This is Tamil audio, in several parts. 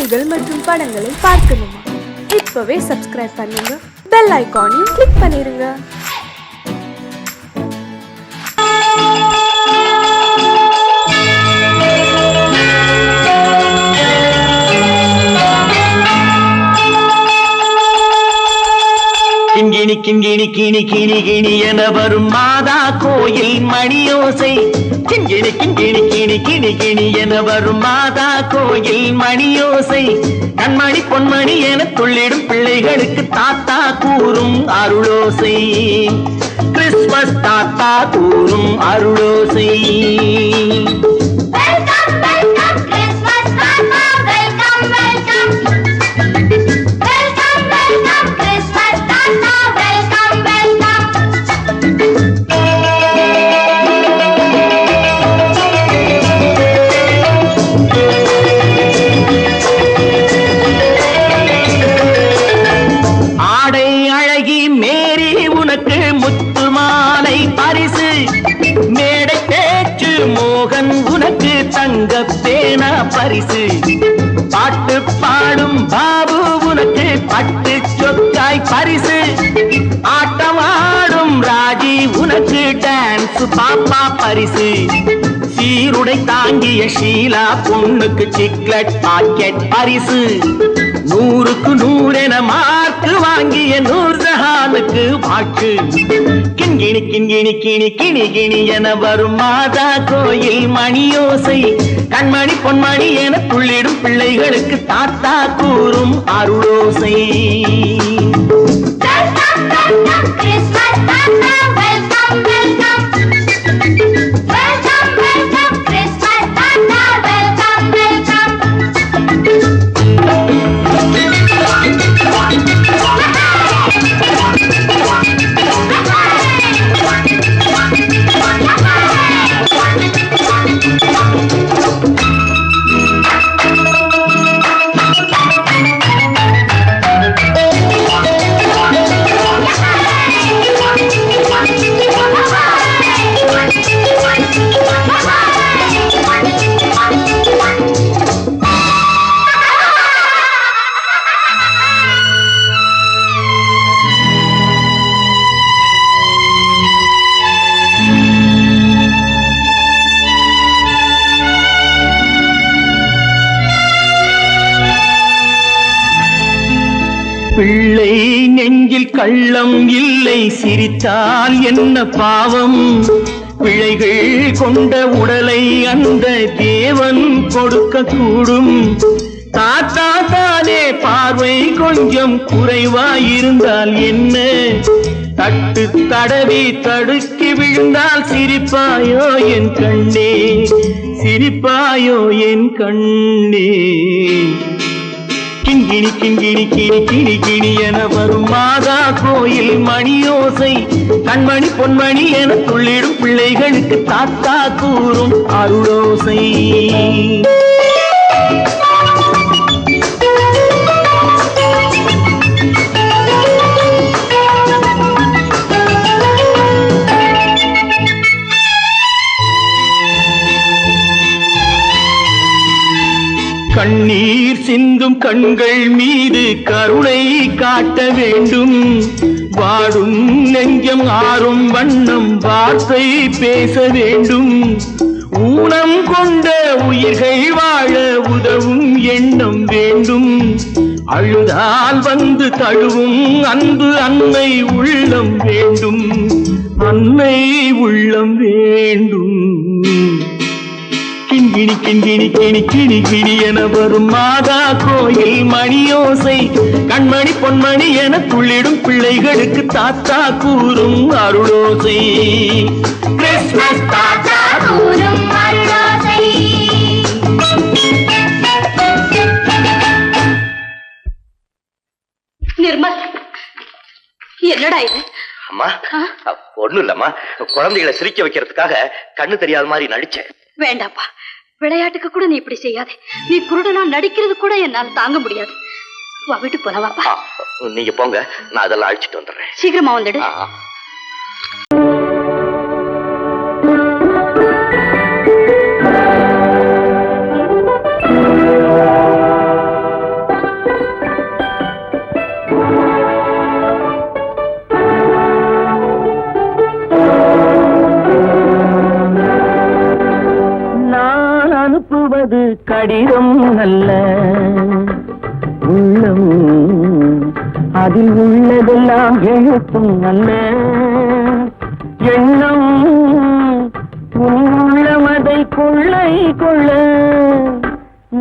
பாடல்கள் மற்றும் படங்களை பார்க்கணுமா? இப்பவே சப்ஸ்கிரைப் பண்ணுங்க, பெல் ஐகானையும் கிளிக் பண்ணிருங்க. கிண்கிணி கிண்கிணி கிணி கிணி கிணி என வரும் மாதா கோயில் மணியோசை. கிண்கிணி கிண்கிணி கிணி கிணி கிணி என வரும் மாதா கோயில் மணியோசை. கண்மணி பொன்மணி என துள்ளிடும் பிள்ளைகளுக்கு தாத்தா கூறும் அருளோசை. கிறிஸ்துமஸ் தாத்தா கூறும் அருளோசை. தங்கப்பேனா பரிசு. பாட்டு பாடும் பாபு உனக்கு பட்டு சொக்காய் பரிசு. ஆட்டமாடும் ராஜி உனக்கு டான்ஸ் பாப்பா பரிசு. சீருடை தாங்கிய ஷீலா பொண்ணுக்கு சிக்லெட் பாக்கெட் பரிசு. 100க்கு 100 என மார்க்கு வாங்கிய நூர்ஜஹானுக்கு வாக்கு. கிண்கிணி கிண்கிணி கிணி கிணி கிணி என வரும் மாதா கோயில் மணியோசை. கண்மணி பொன்மணி என துள்ளிடும் பிள்ளைகளுக்கு தாத்தா கூறும் அருளோசை. பிள்ளை நெஞ்சில் கள்ளம் இல்லை, சிரித்தால் என்ன பாவம். பிழைகள் கொண்ட உடலை அந்த தேவன் கொடுக்க கூடும். தாத்தா தானே பார்வை கொஞ்சம் குறைவாயிருந்தால் என்ன? தட்டு தடவி தடுக்கி விழுந்தால் சிரிப்பாயோ என் கண்ணே, சிரிப்பாயோ என் கண்ணே. கிண்கிணி கிண்கிணி கிணி கிணி கிணி என வரும் மாதா கோயில் மணியோசை. கண்மணி பொன்மணி என துள்ளிடும் பிள்ளைகளுக்கு தாத்தா கூறும் அருளோசை. கண்ணீர் சிந்தும் கண்கள் மீது கருணை காட்ட வேண்டும். வாடும் நெஞ்சம் ஆறும் வண்ணம் வார்த்தை பேச வேண்டும். ஊனம் கொண்ட உயிர்கள் வாழ உதவும் எண்ணம் வேண்டும். அழுதால் வந்து தழுவும் அன்பு அன்னை உள்ளம் வேண்டும், அன்னை உள்ளம் வேண்டும். கிண்கிணி கிண்கிணி கிணி கிணி கிணி என வரும் மாதா கோயில் மணியோசை. கண்மணி பொன்மணி என துள்ளிடும் பிள்ளைகளுக்கு தாத்தா கூறும் அருளோசை. கிறிஸ்துமஸ் தாத்தா கூறும் அருளோசை. நிர்மல், என்னடா இது? அம்மா, ஒண்ணும் இல்லம்மா, குழந்தைகளை சிரிக்க வைக்கிறதுக்காக கண்ணு தெரியாத மாதிரி நடிச்சேன். வேண்டாப்பா, விளையாட்டுக்கு கூட நீ இப்படி செய்யாதே. நீ குருடனா நடிக்கிறது கூட என்னால் தாங்க முடியாது. வா, வீட்டுக்கு போல வாப்பா. நீங்க போங்க, நான் அதெல்லாம் அழிச்சிட்டு வந்துடுறேன். சீக்கிரமா வந்துடு. அல்ல உள்ளம், அதில் உள்ளதெல்லாம் எழுத்தும் அல்ல எண்ணம். உள்ளமதை கொள்ளை கொள்ள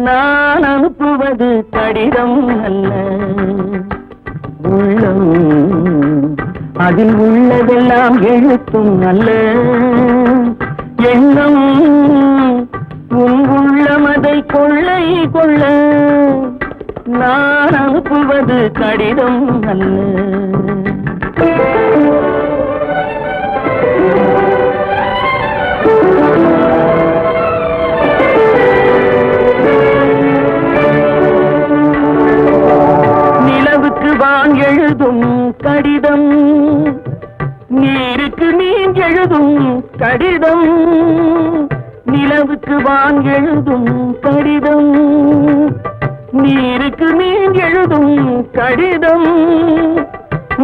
நான் அனுப்புவது கடிதம் அல்ல உள்ளம், அதில் உள்ளதெல்லாம் எழுத்தும் அல்ல எண்ணம். உள்ளமதை கொள்ளை கொள்ள நான் அனுப்புவது கடிதம் அல்ல. நிலவுக்கு வான் எழுதும் கடிதம், நீருக்கு நீர் எழுதும் கடிதம். நிலவுக்கு வான் எழுதும் கடிதம், நீருக்கு நீர் எழுதும் கடிதம்.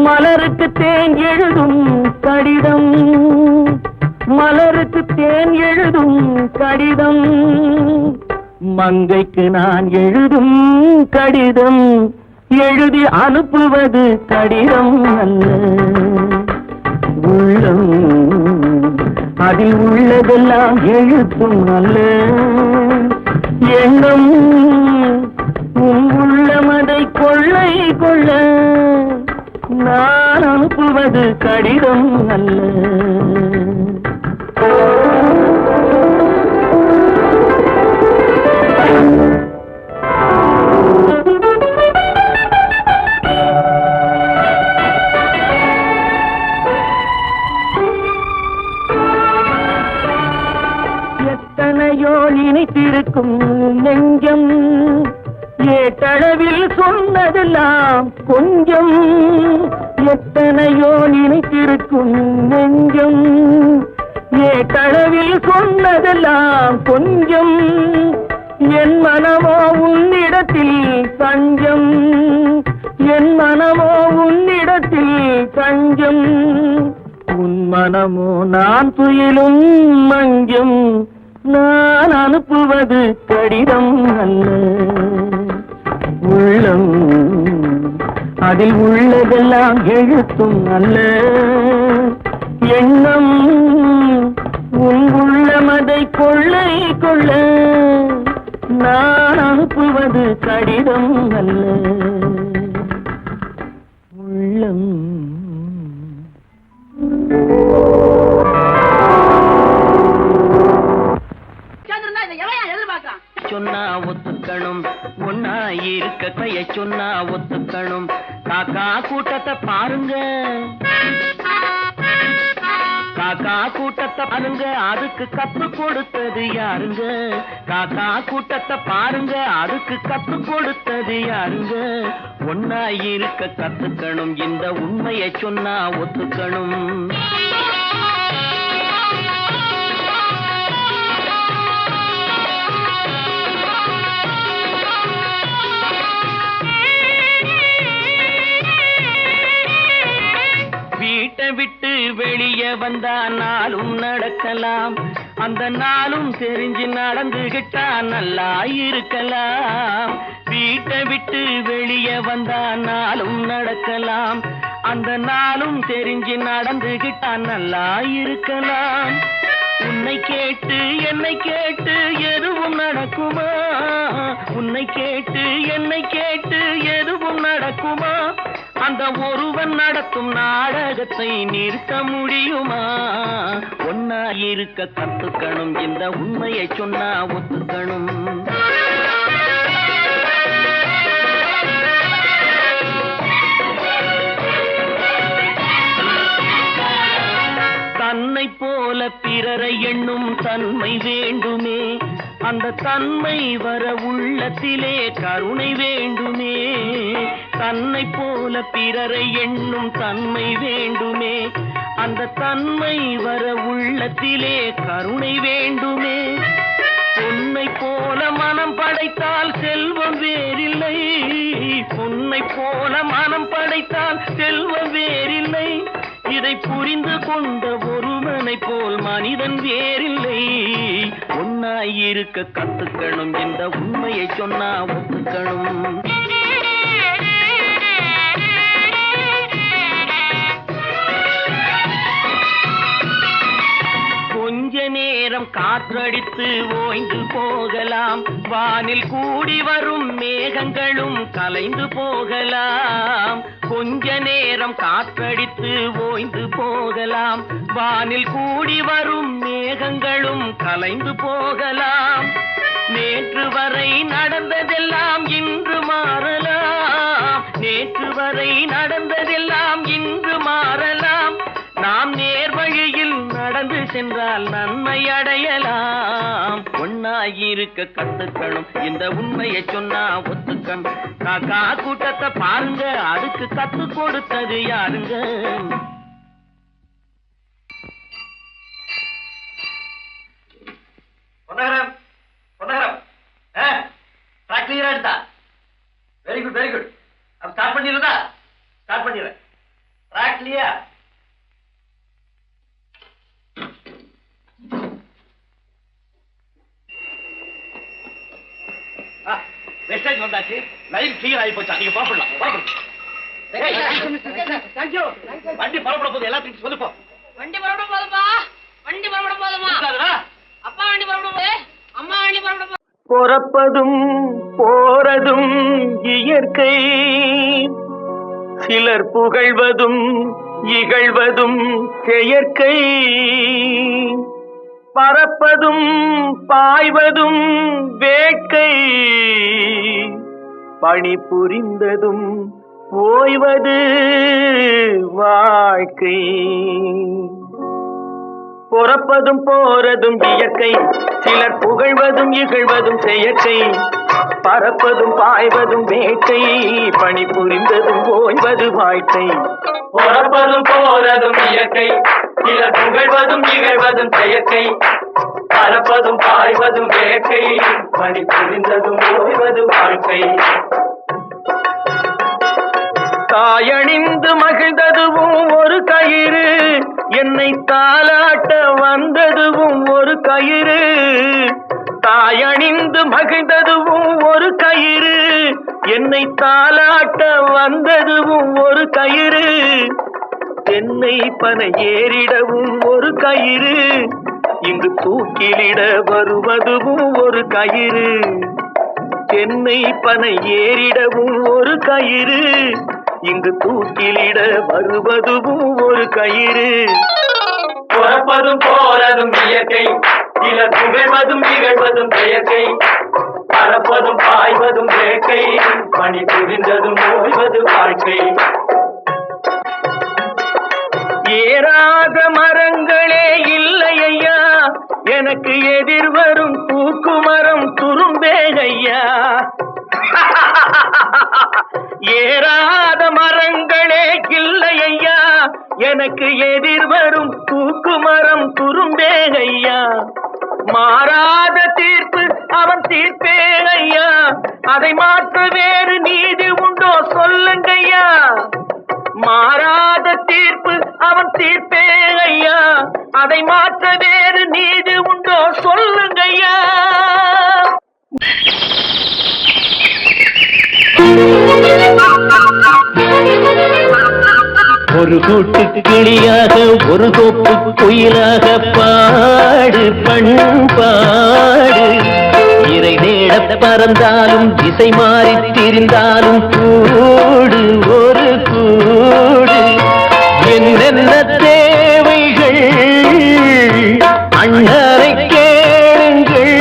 மலருக்கு தேன் எழுதும் கடிதம், மலருக்கு தேன் எழுதும் கடிதம். மங்கைக்கு நான் எழுதும் கடிதம், எழுதி அனுப்புவது கடிதம் அல்ல உள்ளம், அதில் உள்ளதெல்லாம் எழுத்தும் அல்ல எண்ணம். உள்ளமதை கொள்ளை கொள்ள நான் அனுப்புவது கடிதம் அல்ல. எத்தனையோ நினைத்திருக்கும் நெஞ்சம், ஏட்டளவில் சொன்னதெல்லாம் கொஞ்சம். எத்தனையோ நினைத்திருக்கும் நெஞ்சம், ஏட்டளவில் சொன்னதெல்லாம் கொஞ்சம். என் மனமோ உன்னிடத்தில் தஞ்சம், என் மனமோ உன்னிடத்தில் தஞ்சம். உன் மனமோ நான் துயிலும் மஞ்சம், நான் அனுப்புவது கடிதம் அல்ல உள்ளம், அதில் உள்ளதெல்லாம் எழுத்தும் அல்ல எண்ணம். உன் உள்ளமதை கொள்ளை கொள்ள நான் அனுப்புவது கடிதம் அல்ல உள்ளம். சொன்னா ஒத்துக்கணும், ஒன்னா இருக்க கைய சொன்னா ஒத்துக்கணும். காக்கா கூட்டத்தை பாருங்க, காக்கா கூட்டத்தை பாருங்க, அதுக்கு கத்து கொடுத்தது யாருங்க? காக்கா கூட்டத்தை பாருங்க, அதுக்கு கத்து கொடுத்தது யாருங்க? ஒன்னா இருக்க கத்துக்கணும், இந்த உண்மையை சொன்னா ஒத்துக்கணும். வீட்டை விட்டு வெளியே வந்தா நாளும் நடக்கலாம், அந்த நாளும் தெரிஞ்சு நடந்துகிட்டா நல்லா இருக்கலாம். வீட்டை விட்டு வெளியே வந்தா நாளும் நடக்கலாம், அந்த நாளும் தெரிஞ்சு நடந்துகிட்டா நல்லா இருக்கலாம். உன்னை கேட்டு என்னை கேட்டு எதுவும் நடக்குமா? உன்னை கேட்டு என்னை கேட்டு எதுவும் நடக்குமா? அந்த ஒருவன் நடத்தும் நாடகத்தை நிறுத்த முடியுமா? ஒன்னா இருக்க கத்துக்கணும், இந்த உண்மையை சொன்னா ஒத்துக்கணும். தன்னை போல பிறரை எண்ணும் தன்மை வேண்டுமே, அந்த தன்மை வர உள்ளத்திலே கருணை வேண்டுமே. தன்னை போல பிறரை எண்ணும் தன்மை வேண்டுமே, அந்த தன்மை வர உள்ளத்திலே கருணை வேண்டுமே. பொன்னை போல மனம் படைத்தால் செல்வம் வேறில்லை, பொன்னை போல மனம் படைத்தால் செல்வம் வேறில்லை. இதை புரிந்து கொண்ட ஒருவனை போல் மனிதன் வேறில்லை. ஒன்னாயிருக்க கத்துக்கணும், இந்த உண்மையை சொன்னா ஒத்துக்கணும். கொஞ்ச நேரம் காற்றடித்து ஓய்ந்து போகலாம், வானில் கூடி வரும் மேகங்களும் கலைந்து போகலாம். கொஞ்ச நேரம் காற்றடித்து ஓய்ந்து போகலாம், வானில் கூடி வரும் மேகங்களும் கலைந்து போகலாம். நேற்று வரை நடந்ததெல்லாம் இன்று மாறலாம், நேற்று வரை நடந்ததெல்லாம் இன்று மாறலாம். நாம் நேர் வழியில் நடந்து சென்றால் நன்மை அடையலாம். ஒன்னாயிருக்க கத்துக்கணும், இந்த உண்மையை சொன்னா ஒத்துக்கணும். காக்கா கூட்டத்தை பாருங்க, அதுக்கு கத்து கொடுத்தது யாருங்க? பொன்னகரம், பொன்னகரம், ட்ராக் கிளியரா எடுத்தா? Very good, very good. அப்ப ஸ்டார்ட் பண்ணிடுறதா? ஸ்டார்ட் பண்ணிடுறேன். Track clear. மெசேஜ் வந்தாச்சு, லைன் கிளியர் ஆகி போச்சா? நீங்க பாப்படலாம். வண்டி புறப்பட போகுது, எல்லாத்தையும் சொல்லுப்போ. வண்டி புறப்பட போதுமா? வண்டி புறப்பட போதுமா? அப்பா வண்டி புறப்பட போகுது, அம்மா வண்டி புறப்பட போகுது. பொறப்பதும் போறதும் இயற்கை, சிலர் புகழ்வதும் இகழ்வதும் செயற்கை. பறப்பதும் பாய்வதும் வேட்கை, பணி புரிந்ததும் ஓய்வது வாழ்க்கை. பொறப்பதும் போறதும் இயற்கை, சிலர் புகழ்வதும் இகழ்வதும் செயற்கை. பறப்பதும் பாய்வதும் வேட்கை, பணி புரிந்ததும் ஓய்வது வாழ்க்கை. பொறப்பதும் போறதும் இயற்கை, சிலர் புகழ்வதும் இகழ்வதும் செயற்கை. பறப்பதும் பாய்வதும் வேட்கை, பணி புரிந்ததும் ஓய்வது வாழ்க்கை. தாயணிந்து மகிழ்ந்ததுவும் ஒரு கயிறு, என்னை தாலாட்ட வந்ததுவும் ஒரு கயிறு. தாயணிந்து மகிழ்ந்ததுவும் ஒரு கயிறு, என்னை தாலாட்ட வந்ததுவும் ஒரு கயிறு. தென்னை பனை ஏறிடவும் ஒரு கயிறு, இங்கு தூக்கிலிட வருவதுவும் ஒரு கயிறு. தென்னை பனை ஏறிடவும் ஒரு கயிறு, இங்கு தூக்கிலிட வருவதுவும் ஒரு கயிறு. பொறப்பதும் போறதும் இயற்கை, சிலர் புகழ்வதும் இகழ்வதும் செயற்கை. பறப்பதும் பாய்வதும் வேட்கை, பணி புரிந்ததும் ஓய்வது வாழ்க்கை. ஏறாத மரங்களே இல்லை ஐயா, எனக்கு எதிர்வரும் தூக்குமரம் துரும்பே ஐயா. ஏறாத மரங்களே இல்லை ஐயா, எனக்கு எதிர்வரும் தூக்குமரம் துரும்பே ஐயா. மாறாத தீர்ப்பு அவன் தீர்ப்பே ஐயா, அதை மாற்ற வேறு நீதி உண்டோ சொல்லுங்கய்யா. மாறாத தீர்ப்பு அவன் தீர்ப்பே ஐயா, அதை மாற்ற வேறு நீதி உண்டோ சொல்லுங்கய்யா. ஒரு கூட்டு கிளியாக ஒரு கோப்பு குயிலாக பாடு பண்பாடு. இறை தேட பறந்தாலும் திசை மாறி திரிந்தாலும் கூடு ஒரு கூடு. என்னென்ன தேவைகள் அண்ணரை கேளுங்கள்.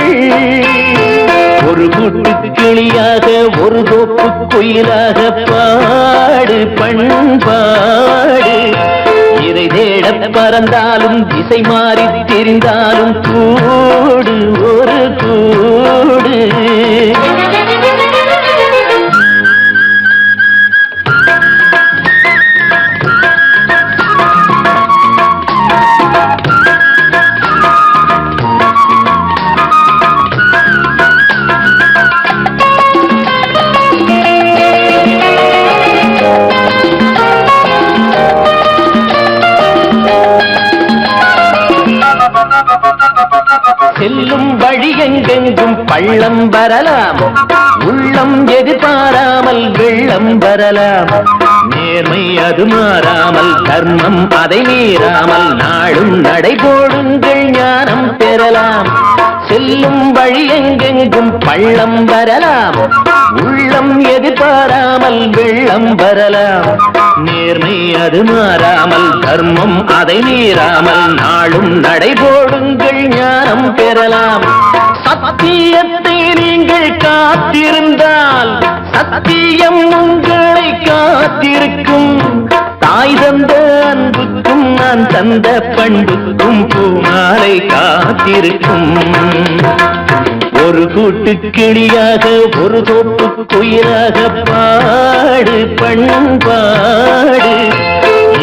ஒரு கூட்டு கிளியாக ஒரு கோப்பு குயிலாக பாடு பண்பாடு. இறை தேட பறந்தாலும் திசை மாறி தெரிந்தாலும் கூடு ஒரு கூடு. செல்லும் வழி எங்கெங்கும் பள்ளம் வரலாம், உள்ளம் எதிர்பாராமல் வெள்ளம் வரலாம். நேர்மை அது மாறாமல், தர்மம் அதை மீறாமல், நாளும் நடைபோடுங்கள் ஞானம் பெறலாம். செல்லும் வழி எங்கெங்கும் பள்ளம் வரலாம், உள்ளம் எதிர்பாராமல் வெள்ளம் வரலாம். நேர்மை அது மாறாமல், தர்மம் அதை மீறாமல், நாளும் நடைபோடுங்கள் ஞானம் பெறலாம். சத்தியத்தை நீங்கள் காத்திருந்தால் சத்தியம் உங்களை காத்திருக்கும். தாய் தந்த அன்புக்கும் நான் தந்த பண்புக்கும் பூமாலை காத்திருக்கும். ஒரு கூட்டு கிளியாக ஒரு தோப்பு குயிலாக பாடு பண்பாடு.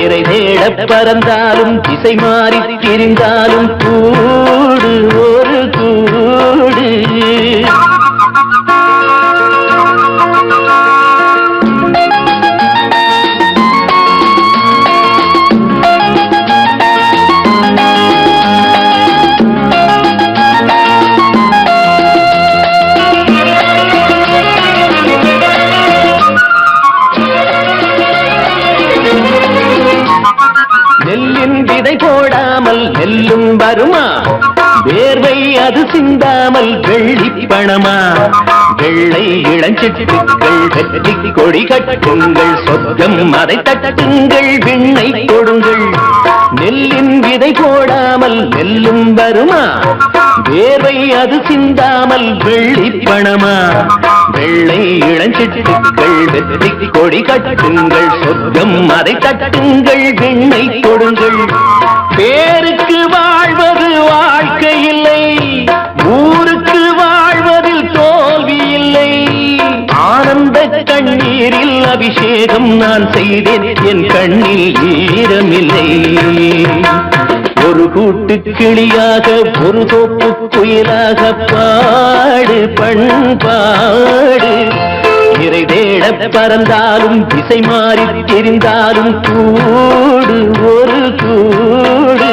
இறை தேட பறந்தாலும் திசை மாறி திரிந்தாலும் கூடு ஒரு கூடு. நெல்லின் விதை போடாமல் நெல்லும் வருமா, வேர்வை அது சிந்தாமல் வெள்ளி பணமா. வெள்ளை இளஞ்சிட்டுக்கள் வெற்றி கொடி கட்டுங்கள், சொர்க்கம் அதை தட்டுங்கள், விண்ணை கொடுங்கள். நெல்லின் விதை போடாமல் நெல்லும் வருமா, வேர்வை அது சிந்தாமல் வெள்ளி பணமா. வெள்ளை இளஞ்சிட்டுக்கள் வெற்றி கொடி கட்டுங்கள், சொர்க்கம் அதை தட்டுங்கள், விண்ணை கொடுங்கள். பேருக்கு வாழ்வது வாழ்க்கை இல்லை, ஊருக்கு வாழ்வதில் தோல்வி இல்லை. ஆனந்த கண்ணீரில் அபிஷேகம் நான் செய்தேன், என் கண்ணில் ஈரமில்லை. ஒரு கூட்டு கிளியாக ஒரு தோப்பு குயிலாக பாடு பண்பாடு. இறை தேட பறந்தாலும் திசை மாறி தெரிந்தாலும் கூடு ஒரு கூடு.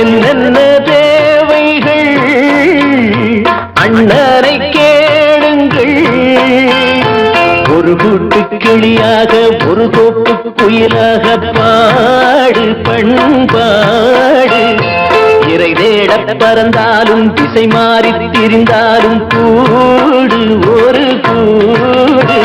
என்னென்ன தேவைகள் அண்ணரை கேளுங்கள். ஒரு கூட்டு கிளியாக ஒரு தோப்பு குயிலாக பாடு பண்பாடு. இறை தேட பறந்தாலும் திசை மாறி திரிந்தாலும் கூடு ஒரு கூடு.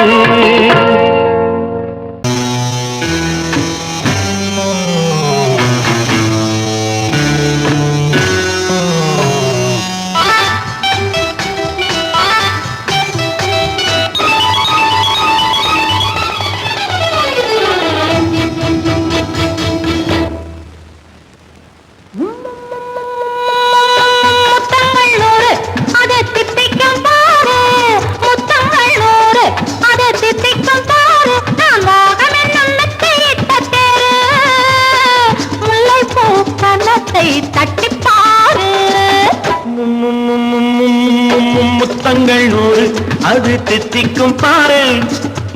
முத்தங்கள் 100 அது தித்திக்கும் பாரு,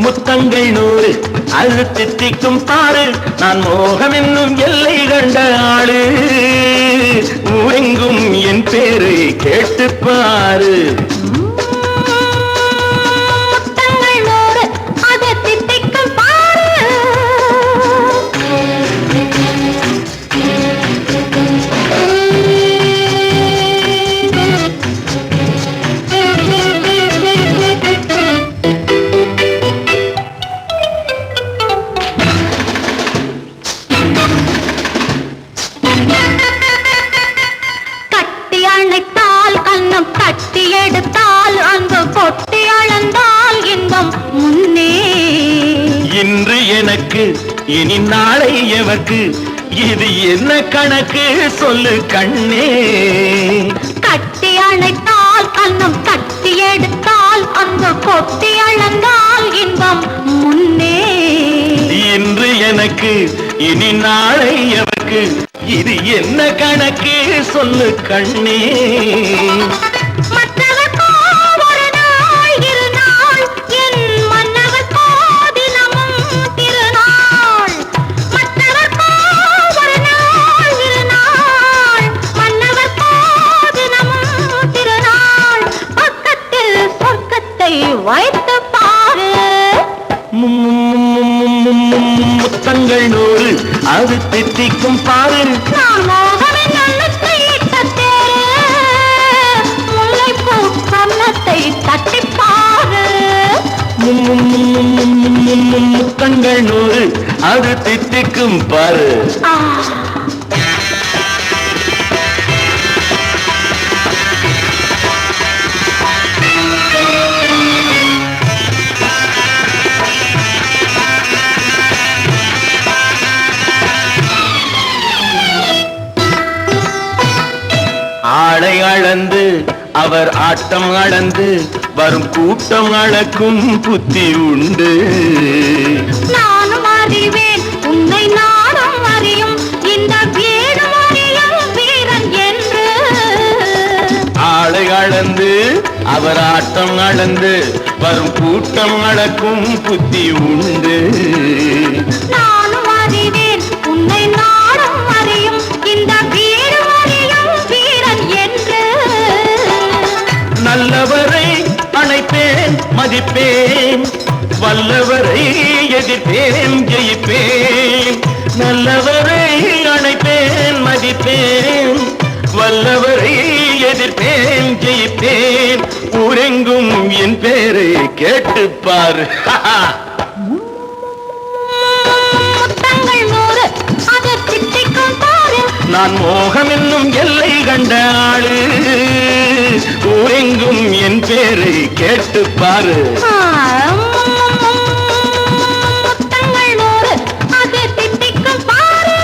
முத்தங்கள் 100 அது தித்திக்கும் பாரு. நான் மோகம் என்னும் எல்லை கண்ட ஆளு, ஊரெங்கும் என் பேரை கேட்டு பாரு. இன்று எனக்கு இனி நாளை எவர்க்கு, இது என்ன கணக்கு சொல்லு கண்ணே. கட்டி அணைத்தால் கண்ணம் கட்டி எடுத்தால் அந்த கொட்டி அளந்தால் இன்பம் முன்னே. இன்று எனக்கு இனி நாளை எவர்க்கு, இது என்ன கணக்கு சொல்லு கண்ணே. முத்தங்கள் நூறு அது தித்திக்கும் பாரு. நான் மோகனின் அன்னத்தை இட்ட தேரு, முல்லைப்பூ கன்னத்தை தட்டிப்பாரு. முத்தங்கள் நூறு அது தித்திக்கும் பாரு. ஆளை அளந்து அவர் ஆட்டம் அளந்து வரும் கூட்டம் அளக்கும் புத்தி உண்டு. நானும் அறிவேன் உன்னை நானும் அறியும் இந்த வீடும் அறியும் வீரன் என்று. ஆளை அளந்து அவர் ஆட்டம் அளந்து வரும் கூட்டம் அளக்கும் புத்தி உண்டு. நானும் அறிவேன் உன்னை நானும் அறியும் இந்த வீடும் அறியும் வீரன் என்று. நல்லவரை அணைப்பேன் மதிப்பேன், வல்லவரை எதிர்ப்பேன் ஜெயிப்பேன். நல்லவரை அணைப்பேன் மதிப்பேன், வல்லவரை எதிர்ப்பேன் ஜெயிப்பேன். ஊரெங்கும் என் பேரை கேட்டுப்பார். முத்தங்கள் நூறு அது திட்டிக்கும் பாரு. நான் மோகம் என்னும் எல்லை கண்ட ஆளு, ஊரெங்கும் என் பேரை கேட்டுப்பாரு. முத்தங்கள் நூறு அது திட்டிக்கும் பாரு.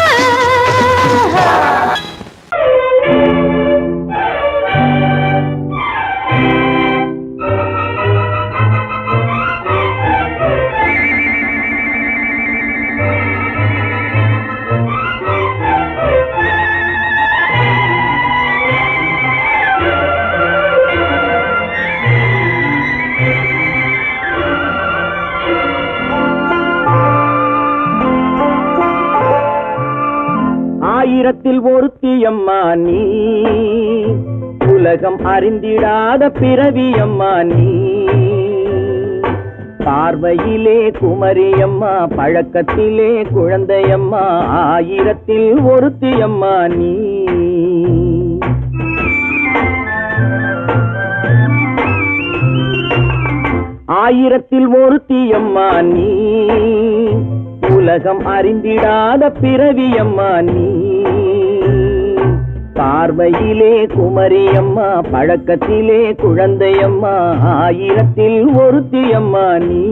ஆயிரத்தில் ஒருத்தியம்மா நீ, உலகம் அறிந்திடாத பிறவியம்மா நீ. பார்வையிலே குமரியம்மா, பழக்கத்திலே குழந்தையம்மா. ஆயிரத்தில் ஒருத்தியம்மா நீ. ஆயிரத்தில் ஒருத்தியம்மா நீ, உலகம் அறிந்திடாத பிறவியம்மா நீ. பார்வையிலே குமரியம்மா, பழக்கத்திலே குழந்தையம்மா. ஆயிரத்தில் ஒருத்தியம்மா நீ.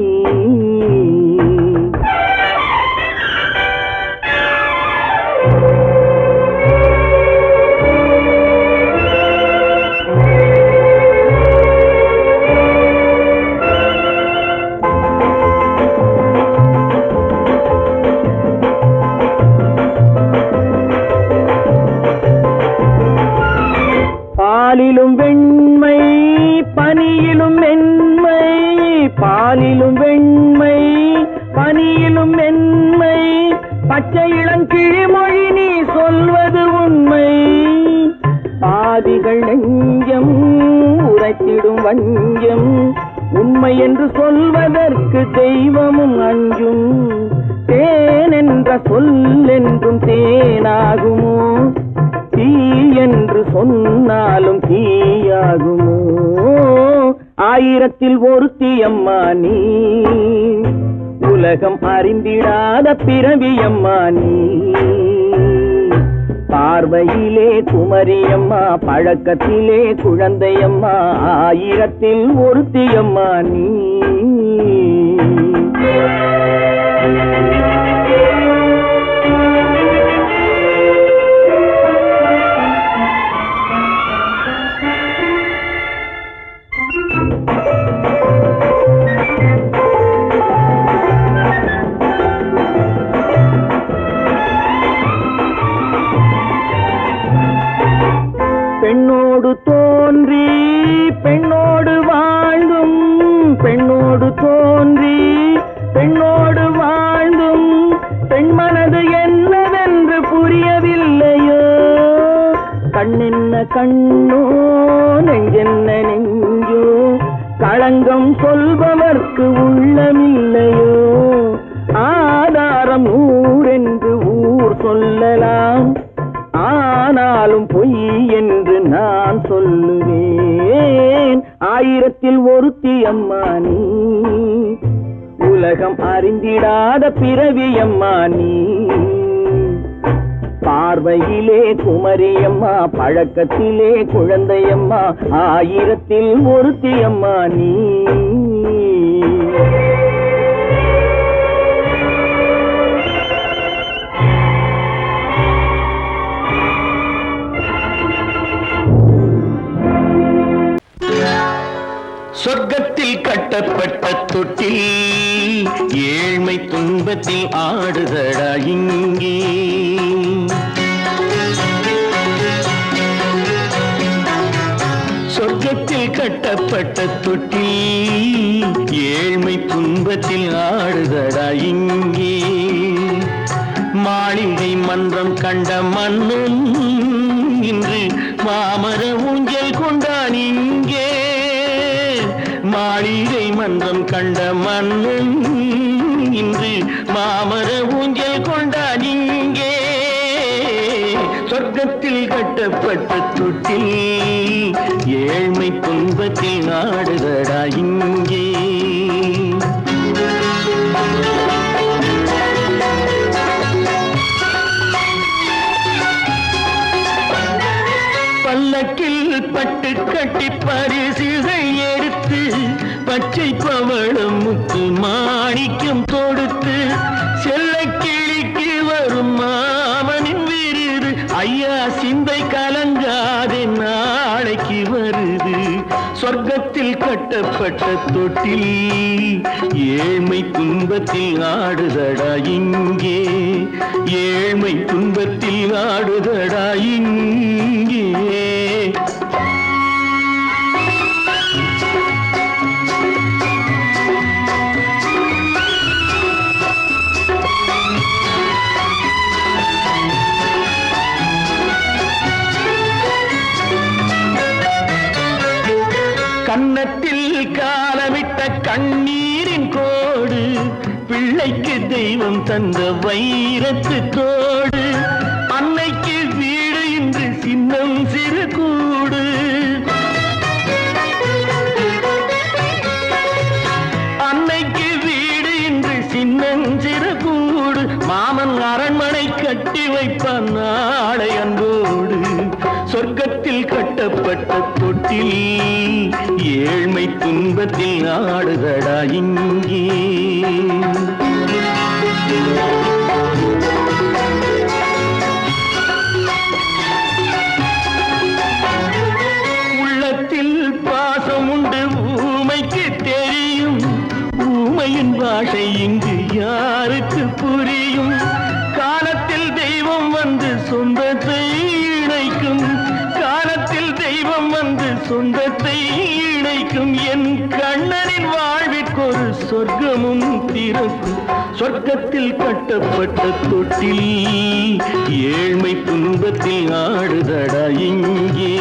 பாலிலும் வெண்மை பனியிலும் மென்மை, பாலிலும் வெண்மை பனியிலும் மென்மை. பச்சை இளங்கிழிமொழி நீ சொல்வது உண்மை. பாதிகள் நெஞ்சம் உரைத்திடும் வஞ்சம், உண்மை என்று சொல்வதற்கு தெய்வமும் அஞ்சும். தேன் என்ற சொல் என்றும் தேனாகுமோ, தீ என்று சொன்னாலும் தீயாகுமோ. ஆயிரத்தில் ஒருத்தியம்மா நீ, உலகம் அறிந்திடாத பிறவியம்மா நீ. பார்வையிலே குமரியம்மா, பழக்கத்திலே குழந்தையம்மா. ஆயிரத்தில் ஒருத்தியம்மா நீ. பெண்ணோடு தோன்றி பெண்ணோடு வாழ்ந்தும், பெண்ணோடு தோன்றி பெண்ணோடு வாழ்ந்தும், பெண்மனது என்னவென்று புரியவில்லையோ. கண்ணென்ன கண்ணோ, நெஞ்சென்ன நெஞ்சோ, களங்கம் சொல்பவர்க்கு உள்ளமில்லையோ. உலகம் அறிந்திடாத பிறவியம்மா நீ. பார்வையிலே குமரியம்மா, பழக்கத்திலே குழந்தையம்மா, ஆயிரத்தில் ஒருத்தியம்மா நீ. சொர்க்கத்தில் கட்டப்பட்ட தொட்டில் ஏழ்மை துன்பத்தில் ஆடுதடா இங்கே. சொர்க்கத்தில் கட்டப்பட்ட தொட்டில் ஏழ்மை துன்பத்தில் ஆடுதடா இங்கே. மாளிகை மன்றம் கண்ட மன்னன் இன்று மாமர ஊஞ்சல் கொண்டான் இங்கே. மாளிகை மன்றம் கண்ட மன்னன் இன்று மாமர ஊஞ்சல் கொண்டான் இங்கே. சொர்க்கத்தில் கட்டப்பட்ட தொட்டில் ஏழ்மை துன்பத்தில் நாடுதடா இங்கே. பல்லக்கில் பட்டு கட்டி பரிசுகள் எடுத்து பச்சை பவளம் முத்து மாணிக்கம் கொடுத்து செல்ல கிளிக்கு வரும் மாமனின் விருது. ஐயா சிந்தை கலங்காதே நாளைக்கு வருது. சொர்க்கத்தில் கட்டப்பட்ட தொட்டில் ஏழ்மை துன்பத்தில் ஆடுதடா இங்கே. ஏழ்மை துன்பத்தில் ஆடுதடா இங்கே. கன்னத்தில் காலமிட்ட கண்ணீரின் கோடு, பிள்ளைக்கு தெய்வம் தந்த வைரத்து தோடு. அன்னைக்கு வீடு இன்று சின்னம் சிறு கூடு. அன்னைக்கு வீடு இன்று சின்னம் சிறு கூடு. மாமன் அரண்மனை கட்டி வைப்பான் நாளை அன்போடு. சொர்க்கத்தில் கட்டப்பட்ட தொட்டில் ஏழ்மை துன்பத்தில் ஆடுதடா இங்கே. உள்ளத்தில் பாசம் உண்டு ஊமைக்கு தெரியும். ஊமையின் பாஷை இங்கு யாருக்கு புரியும்? காலத்தில் தெய்வம் வந்து சொந்தத்தை இணைக்கும். காலத்தில் தெய்வம் வந்து சொந்தத்தை இணைக்கும். என் கண்ணனின் வாழ்விற்கொரு சொர்க்கமும் திறக்கும். சொர்க்கத்தில் கட்டப்பட்ட தொட்டில் ஏழ்மை துன்பத்தில் ஆடுதடா இங்கே.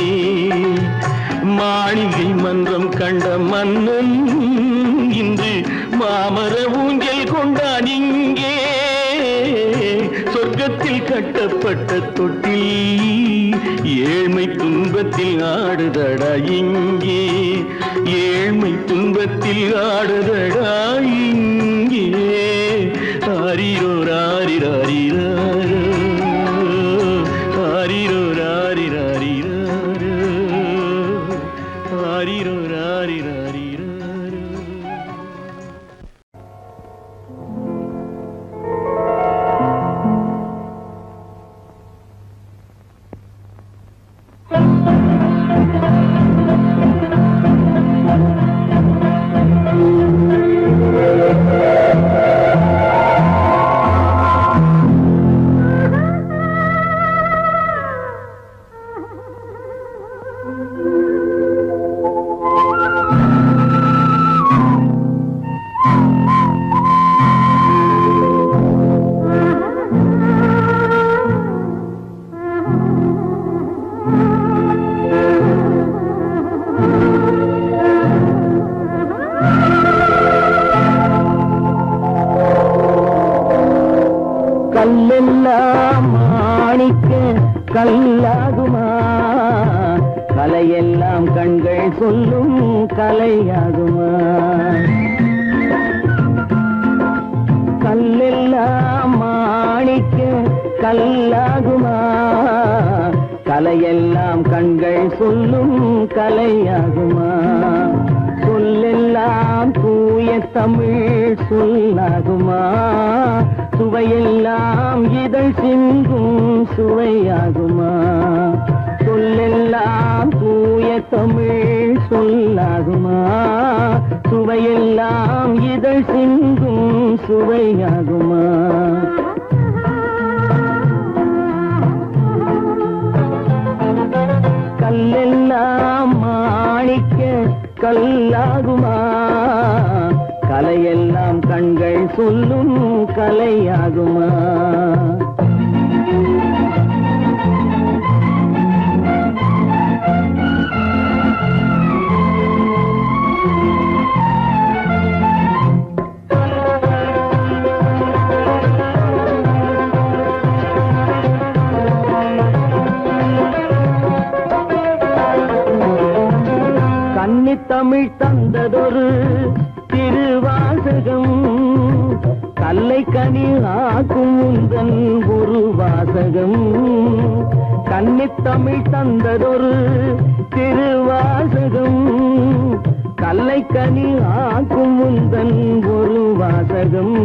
மாளிகை மன்றம் கண்ட மன்னன் இன்று மாமர ஊஞ்சல் கொண்டான் இங்கே. சொர்க்கத்தில் கட்டப்பட்ட தொட்டில் ஏழ்மை துன்பத்தில் ஆடுதடா இங்கே. ஏழ்மை துன்பத்தில் ஆடுதடா இங்கே. ஆரிரோ ராரிராரிராரோ, ஆரிரோ ராரிராரிராரோ, ஆரிரோ ராரிராரிராரோ. கல்லெல்லாம் மாணிக்க கல்லாகுமா? கலையெல்லாம் கண்கள் சொல்லும் கலையாகுமா? கல்லாகுமா கலையெல்லாம் கண்கள் சொல்லும் கலையாகுமா சொல்லெல்லாம் தூய தமிழ் சொல்லாகுமா சுவையெல்லாம் இதழ் சிந்தும் சுவையாகுமா சொல்லெல்லாம் தூய தமிழ் சொல்லாகுமா சுவையெல்லாம் இதழ் சிந்தும் சுவையாகுமா கல்லெல்லாம் மாணிக்க கல்லாகுமா கலையெல்லாம் கண்கள் சொல்லும் கலையாகுமா தமிழ் தந்ததொரு திருவாசகம் கல்லை கனி ஆக்கும் உந்தன் ஒரு வாசகம் கன்னித்தமிழ் தந்ததொரு திருவாசகம் கல்லை கனி ஆக்கும் உந்தன் ஒரு வாசகம்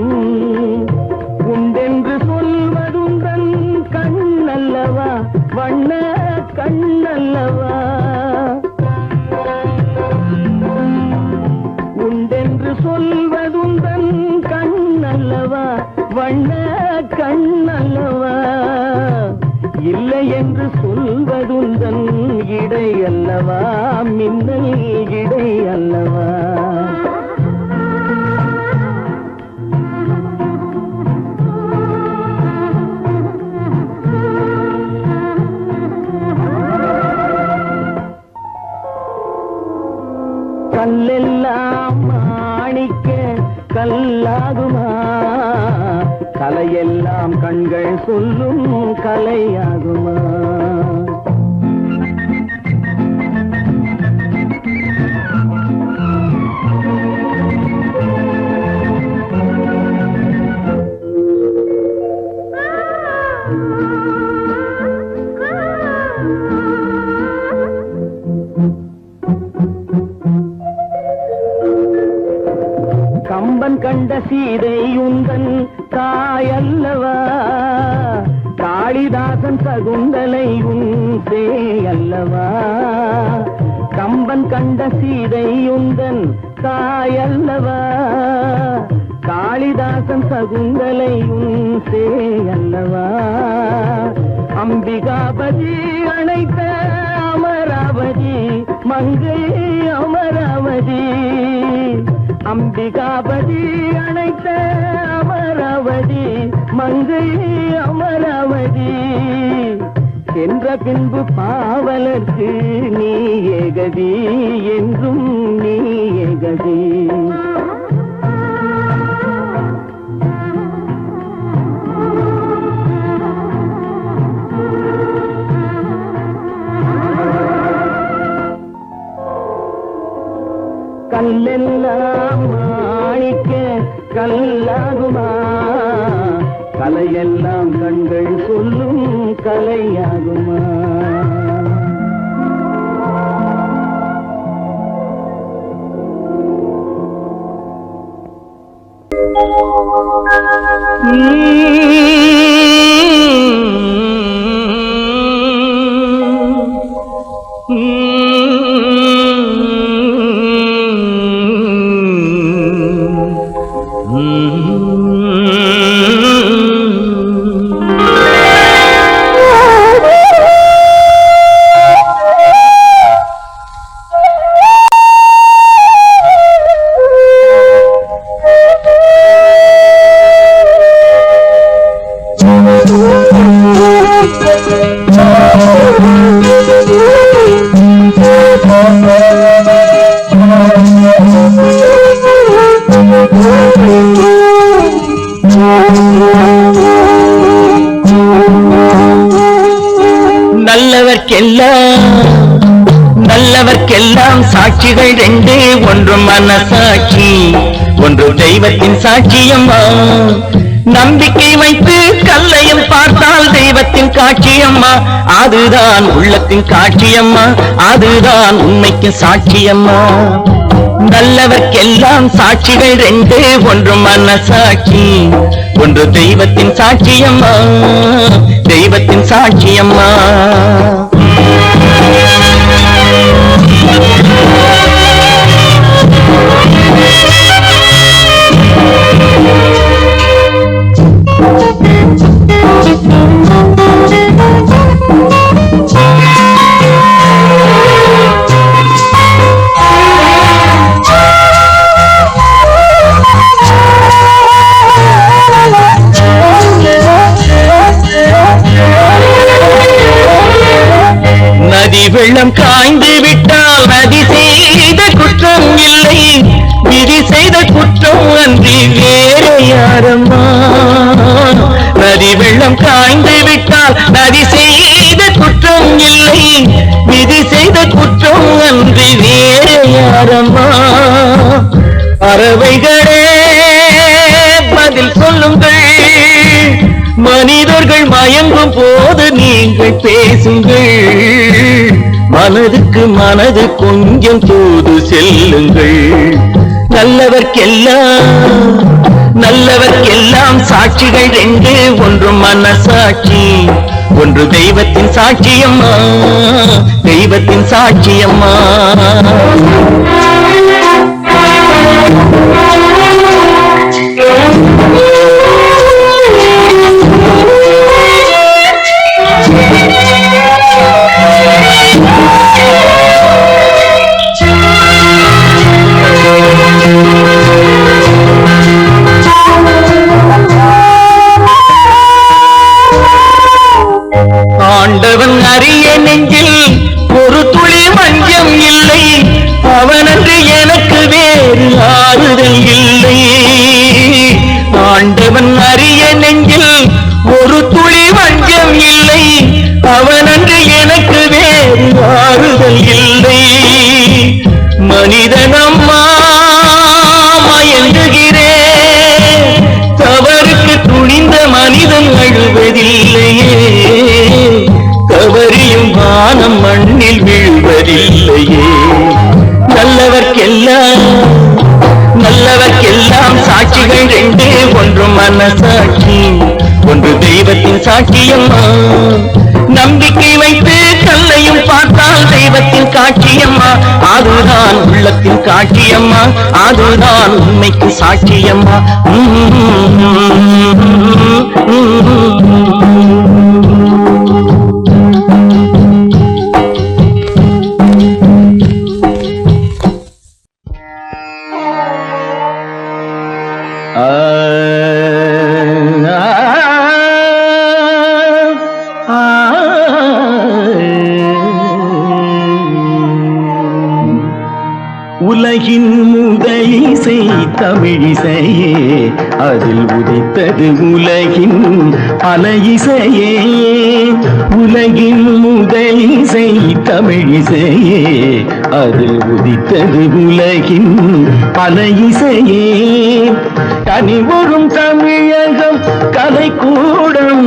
உண்டென்று சொல்வதுந்தன் கண்ணல்லவா வண்ண கண்ணல்லவா உண்டென்று சொல்வதுந்தன் கண்ணல்லவா வண்ண கண்ணல்லவா இல்லை என்று சொல்வதுந்தன் இடை அல்லவா மின்னல் இடை அல்லவா கல்லெல்லாம் மாணிக்க கல்லாகுமா கலையெல்லாம் கண்கள் சொல்லும் கலையாகுமா கம்பன் கண்ட சீதை உந்தன் தாயல்லவா காளிதாசன் சகுந்தலை உன் சேயல்லவா கம்பன் கண்ட சீதை உந்தன் தாயல்லவா காளிதாசன் சகுந்தலை உன் சேயல்லவா அம்பிகாபதி அணைத்த அமராவதி மங்கை அமராவதி அம்பிகாபதி அணைத்த அமராவதி மங்கை அமராவதி சென்ற பின்பு பாவலர்க்கு நீ ஏகதி என்றும் நீ ஏகதி கல்லெல்லாம் மாணிக்க கல்லாகுமா கலையெல்லாம் கண்கள் சொல்லும் கலையாகுமா நல்லவர்க்கெல்லாம் சாட்சிகள் ரெண்டு, ஒன்று மனசாட்சி ஒன்று தெய்வத்தின் சாட்சியம்மா. நம்பிக்கை வைத்து கல்லையும் பார்த்தால் தெய்வத்தின் காட்சியம்மா, அதுதான் உள்ளத்தின் காட்சியம்மா, அதுதான் உண்மைக்கு சாட்சியம்மா. நல்லவர்க்கெல்லாம் சாட்சிகள் ரெண்டு, ஒன்று மனசாட்சி, ஒன்று தெய்வத்தின் சாட்சியம்மா, தெய்வத்தின் சாட்சியம்மா. நதி வெள்ளம் காய்ந்து விட்டால் நதி செய்த குற்றம் இல்லை, விதி செய்த குற்றம் அன்றி வேறு யாரம்மா. நதி வெள்ளம் காய்ந்து விட்டால் நதி செய்த குற்றம் இல்லை, விதி செய்த குற்றம் அன்றி வேறு யாரம்மா. பறவைகளே பதில் சொல்லுங்கள், மனிதர்கள் மயங்கும் போது நீங்கள் பேசுங்கள், மனதுக்கு மனது கொஞ்சம் தூது செல்லுங்கள். நல்லவர்க்கெல்லாம் சாட்சிகள் ரெண்டு, ஒன்று மனசாட்சி, ஒன்று தெய்வத்தின் சாட்சியம்மா, தெய்வத்தின் சாட்சியம்மா. ஆண்டவன் அறிய நெஞ்சில் ஒரு துளி மஞ்சம் இல்லை, அவனன்று எனக்கு வேறு ஆறுதல் இல்லை. ஆண்டவன் அறிய நெஞ்சில் ஒரு துளி மஞ்சம் இல்லை, அவனன்று எனக்கு வேறு ஆறுதல் இல்லை. மனிதனம்மா மயங்குகிறேன், தவறுக்கு துணிந்த மனிதன் அழுவதில்லையே, தவறியும் வானம் மண்ணில் வீழ்வதில்லையே. நல்லவர்க்கெல்லாம் சாட்சிகள் ரெண்டு, ஒன்று மனசாட்சி, ஒன்று தெய்வத்தின் சாட்சியம்மா. நம்பிக்கை வைத்து கல்லையும் பார்த்தால் தெய்வத்தின் காட்சியம்மா, அதுதான் உள்ளத்தின் காட்சியம்மா, அதுதான் உண்மைக்கு சாட்சியம்மா. உலகின் முதலிசை தமிழிசையே, அதில் உதித்தது உலகின் பல இசையே. உலகின் முதலிசை தமிழிசையே, அதில் உதித்தது உலகின் பல இசையே. கனிவரும் தமிழகம் கலைக்கூடம்,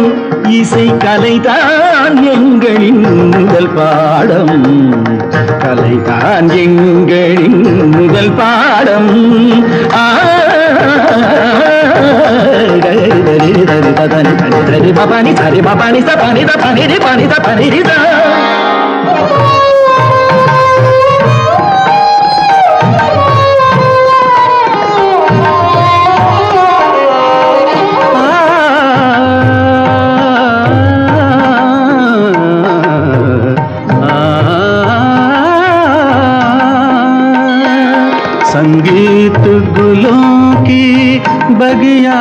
இசை கலைதான் எங்களின் முதல் பாடம், கலைதான் எங்களின் முதல் பாடம். பபானி சரி பபானி சபானி தபானி பானி தபானி ரிதா. संगीत गुलों की बगिया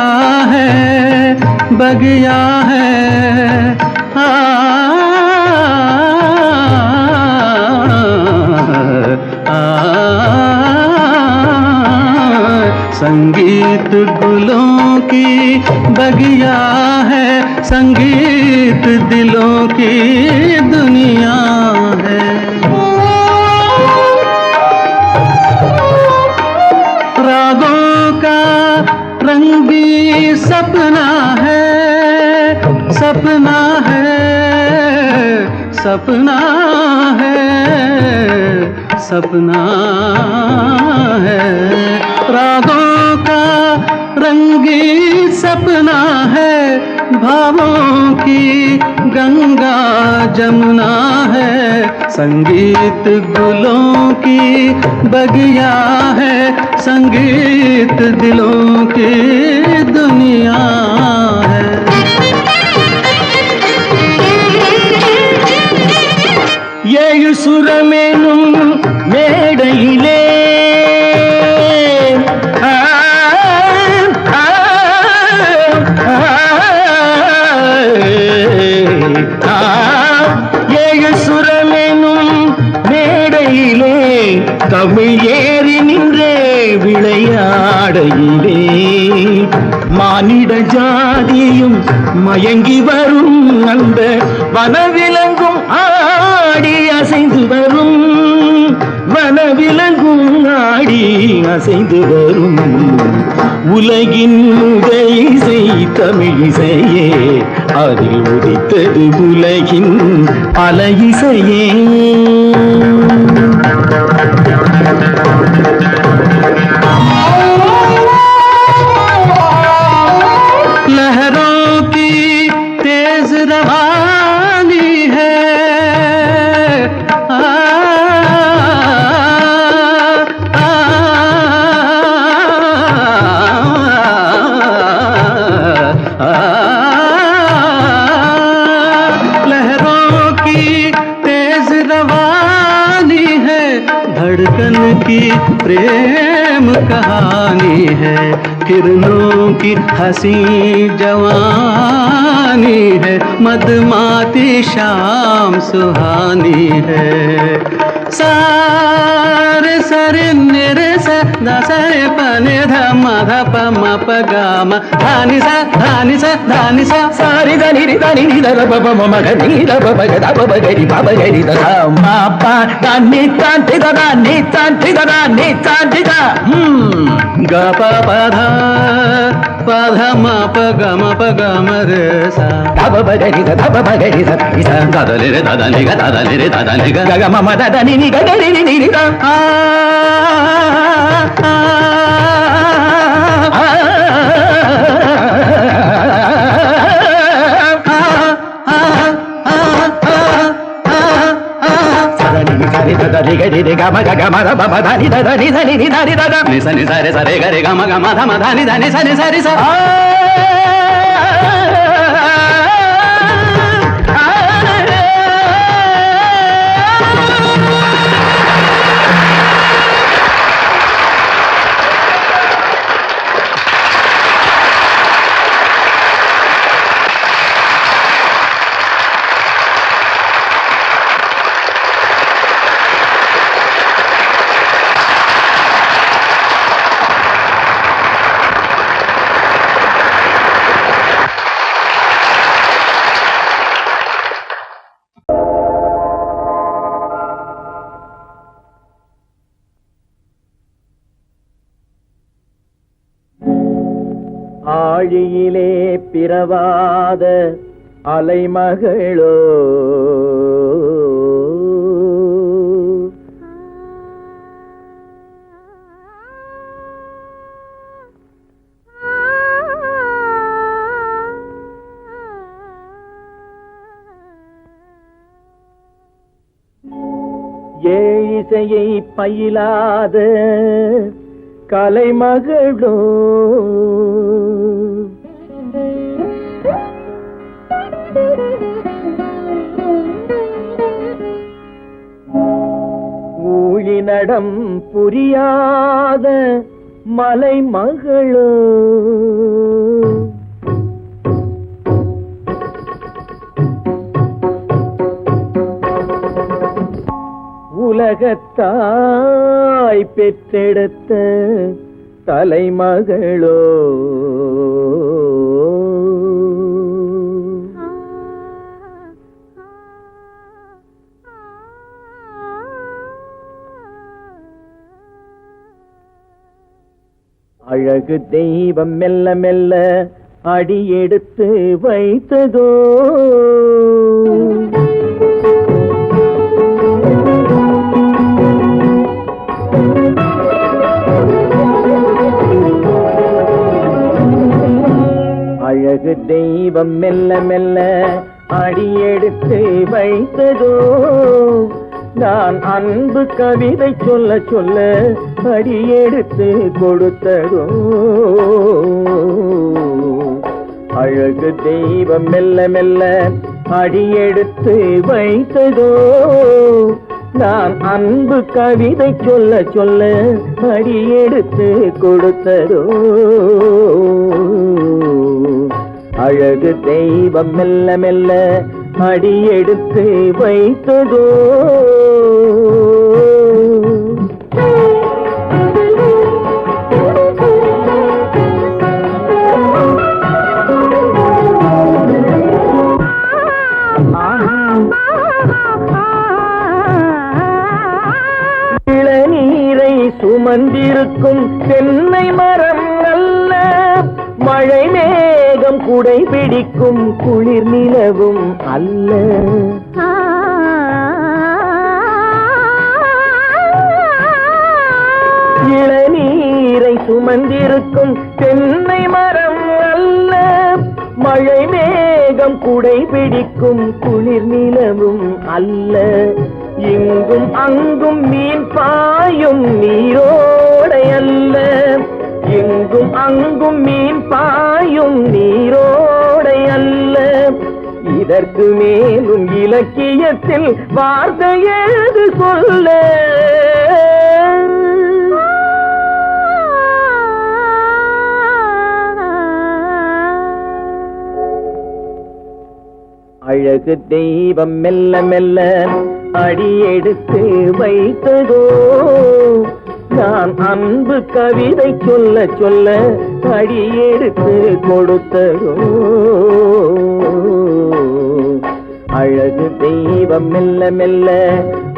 है, बगिया है, संगीत गुलों की बगिया है, संगीत दिलों की दुनिया है। रागों का रंगी सपना सपना है सपना है सपना है रागों का रंगीन सपना है भावों की गंगा जमुना है संगीत गुलों की बगिया है संगीत दिलों की दुनिया है ஏழு சுரமெனும் மேடையிலே ஏழு சுரமெனும் மேடையிலே தமிழ் ஏறி நின்றே விளையாடையிலே மானிட ஜாதியும் மயங்கி வரும் அந்த வனவிலங்கும் ஆடி அசைந்து வரும் வனவிலங்கும் ஆடி அசைந்து வரும் உலகின் முதல் இசை தமிழ் இசையே அதில் உதித்தது உலகின் பல இசையே लहरों की तेज रवानी है लहरों की तेज रवानी है धड़कन की प्रेम कहानी है किरणों की हंसी जवानी है मदमाती शाम सुहानी है सारे सरे निरे सा दसरे पने धम धप म प ग म धानि सा धानि सा धानि सा सारी धनी रि धनी नि ध प प म ग नि ध प प ग ध प प ग रि प प ग रि ध ध म प द नि ता ति द द नि ता ति द द नि ता ति द ग प प ध प ध म प ग म प ग म रे सा ध प प ग रि ध ध प प ग रि ध इ ध द द रे ध द नि ग ध द नि रे ध द नि ग ग ग म म द द नि नि ग ग रि रि नि रि ध रे ग रि रे ग म ग ग म ध प प ध नि ध ध नि ध नि नि ध रि ध ध नि सा नि सा रे सा रे ग रे ग म ग म ध म ध नि ध नि सा नि सा रे सा ஆழியிலே பிறவாத அலைமகளோ ஏழிசையை பயிலாத கலைமகளோ ஊழிநடம் புரியாத மலைமகளோ உலகத்தாய் பெற்றெடுத்த தலைமகளோ அழகு தெய்வம் மெல்ல மெல்ல அடியெடுத்து வைத்ததோ அழகு தெய்வம் மெல்ல மெல்ல அடியெடுத்து வைத்ததோ நான் அன்பு கவிதை சொல்ல சொல்ல அடியெடுத்து கொடுத்ததோ அழகு தெய்வம் மெல்ல மெல்ல அடியெடுத்து வைத்ததோ நான் அன்பு கவிதை சொல்ல சொல்ல அடியெடுத்து கொடுத்ததோ அழகு தெய்வம் மெல்ல மெல்ல அடியெடுத்து வைத்ததோ இளநீரை சுமந்திருக்கும் தென்னை மரம் அல்ல மழை மேகம் குடை பிடிக்கும் குளிர் நிலவும் அல்ல இளநீரை சுமந்திருக்கும் தென்னை மரம் அல்ல மழை மேகம் குடை பிடிக்கும் குளிர் நிலவும் அல்ல இங்கும் அங்கும் மீன் பாயும் நீரோடை அல்ல இங்கும் அங்கும் மீன் பாயும் நீரோடை அல்ல இதற்கு மேலும் இலக்கியத்தில் வார்த்தை ஏது சொல்ல அழகு தெய்வம் மெல்ல மெல்ல அடியெடுத்து வைத்ததோ நான் அன்பு கவிதை சொல்ல சொல்ல அடியெடுத்து கொடுத்ததோ அழகு தெய்வம் மெல்ல மெல்ல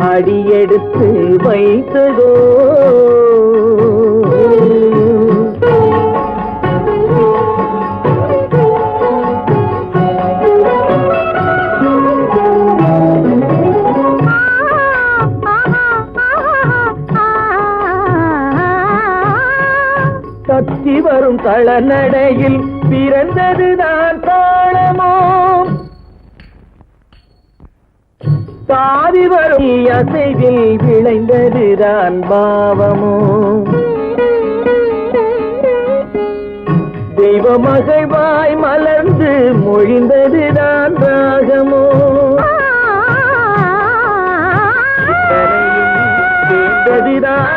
அடியெடுத்து வைத்ததோ தத்தி வரும் தளநடையில் பிறந்ததுதான் தாளமோ தாவி வரும் அசைவில் விளைந்ததுதான் பாவமோ தெய்வ மகிழ்வாய் மலர்ந்து மொழிந்ததுதான் ராகமோ கேட்டதுதான்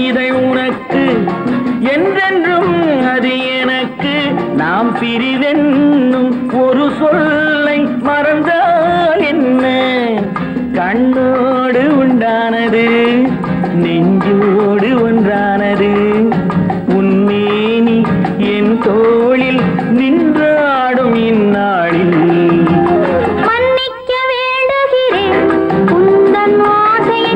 இதை உனக்கு என்றென்றும் அது எனக்கு நாம் பிரிவென்னும் ஒரு சொல்லை மறந்தால் என்ன கண்ணோடு உண்டானது நெஞ்சோடு ஒன்றானது உன்மேனி என் தோளில் நின்றாடும் இந்நாளில் மன்னிக்க வேண்டுகிறேன் உந்தன் ஆசையை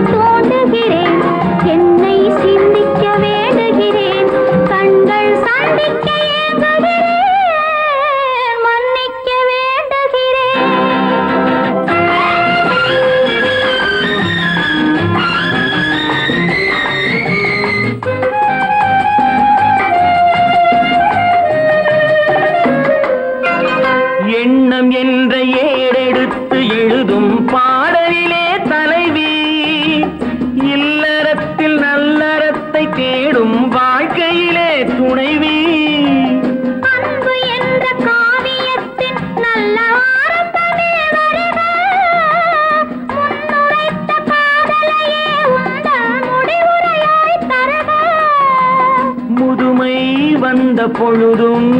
எந்த பொழுதும்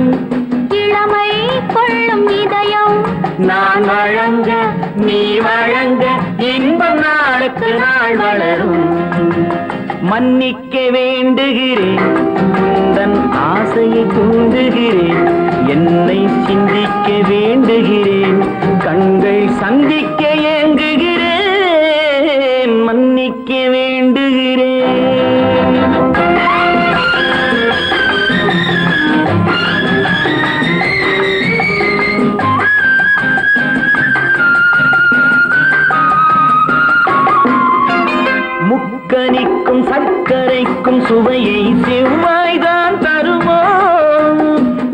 இளமை கொள்ளும் இதயம் நான் வழங்க நீ வழங்க இன்பம் நாளுக்கு நாள் வளரும். மன்னிக்க வேண்டுகிறேன், உந்தன் ஆசையை தூண்டுகிறேன், என்னை சிந்திக்க வேண்டுகிறேன், கண்கள் சந்திக்க ஏங்குகிறேன், மன்னிக்க வேண்டுகிறேன். முக்கனிக்கும் சர்க்கரைக்கும் சுவையை செவ்வாய்தான் தருமோ,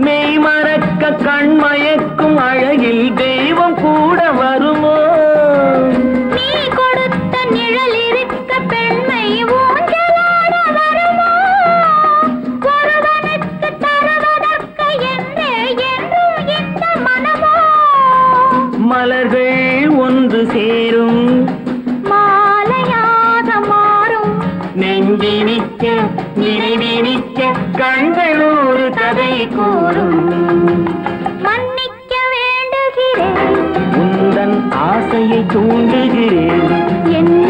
மெய் மறக்க கண்மயக்கும் அழகில் தெய்வம் கூட வருமோ. நீ கொடுத்த நிழல் இருக்க பெண்மை ஊஞ்சலாட வருமோ, ஒருவனுக்கு தருவதற்கு என்றே என்றும் இந்த மனமோ. மலர்கள் ஒன்று சேரும் மாலையாக மாறும் நெஞ்சினிக்க நினைவினிக்க கண்கள் ஒரு கதை கூறும். மன்னிக்க வேண்டுகிறேன், உந்தன் ஆசையை தூண்டுகிறேன், என்னை